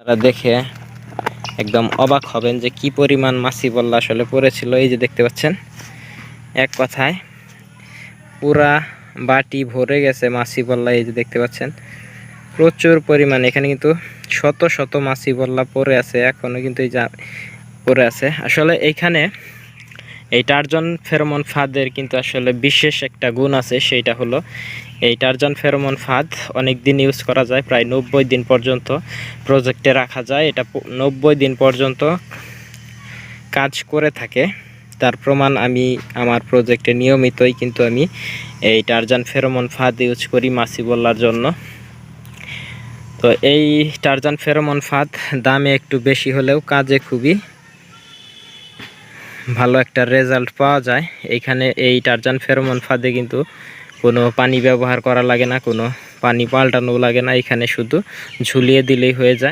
আপনারা দেখে একদম অবাক হবেন যে কি পরিমাণ মাছি বল্লা আসলে পড়েছিল। এই যে দেখতে পাচ্ছেন, এক কথায় পুরা বাটি ভরে গেছে মাছি বল্লা। এই যে দেখতে পাচ্ছেন প্রচুর পরিমাণ, এখানে কিন্তু শত শত মাছি বল্লা পড়ে আছে, এখনো কিন্তু এই যা পড়ে আছে। আসলে এইখানে এই টারজন ফেরোমন ফাঁদের কিন্তু আসলে বিশেষ একটা গুণ আছে, সেইটা হলো এই টারজন ফেরোমন ফাঁদ অনেক দিন ইউজ করা যায়, প্রায় 90 দিন পর্যন্ত প্রজেক্টে রাখা যায়। এটা 90 দিন পর্যন্ত কাজ করে থাকে। তার প্রমাণ আমি আমার প্রজেক্টে নিয়মিতই কিন্তু আমি এই টারজান ফেরোমন ফাঁদ ইউজ করি মাছি বলার জন্য। তো এই টারজান ফেরোমন ফাঁদ দামে একটু বেশি হলেও কাজে খুবই ভালো একটা রেজাল্ট পাওয়া যায়। এইখানে এই টারজান ফেরোমন ফাঁদে কিন্তু কোনো পানি ব্যবহার করা লাগে না, কোনো পানি পাল্টানো লাগে না, এখানে শুধু ঝুলিয়ে দিলেই হয়ে যায়।